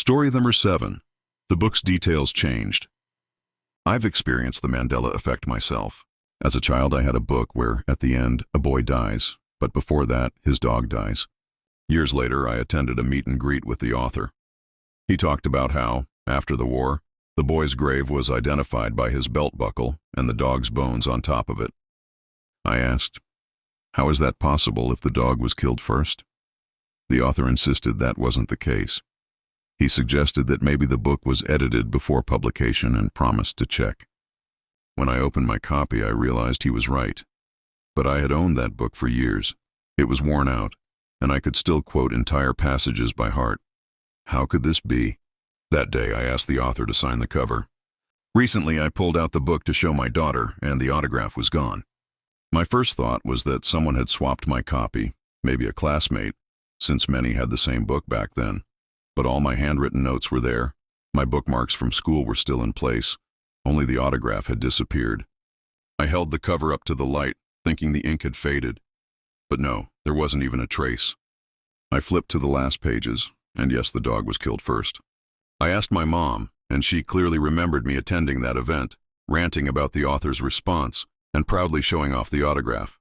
Story number 7. The book's details changed. I've experienced the Mandela effect myself. As a child, I had a book where, at the end, a boy dies, but before that, his dog dies. Years later, I attended a meet and greet with the author. He talked about how, after the war, the boy's grave was identified by his belt buckle and the dog's bones on top of it. I asked, how is that possible if the dog was killed first? The author insisted that wasn't the case. He suggested that maybe the book was edited before publication and promised to check. When I opened my copy, I realized he was right. But I had owned that book for years. It was worn out, and I could still quote entire passages by heart. How could this be? That day, I asked the author to sign the cover. Recently, I pulled out the book to show my daughter, and the autograph was gone. My first thought was that someone had swapped my copy, maybe a classmate, since many had the same book back then. But all my handwritten notes were there. My bookmarks from school were still in place. Only the autograph had disappeared. I held the cover up to the light, thinking the ink had faded. But no, there wasn't even a trace. I flipped to the last pages, and yes, the dog was killed first. I asked my mom, and she clearly remembered me attending that event, ranting about the author's response, and proudly showing off the autograph.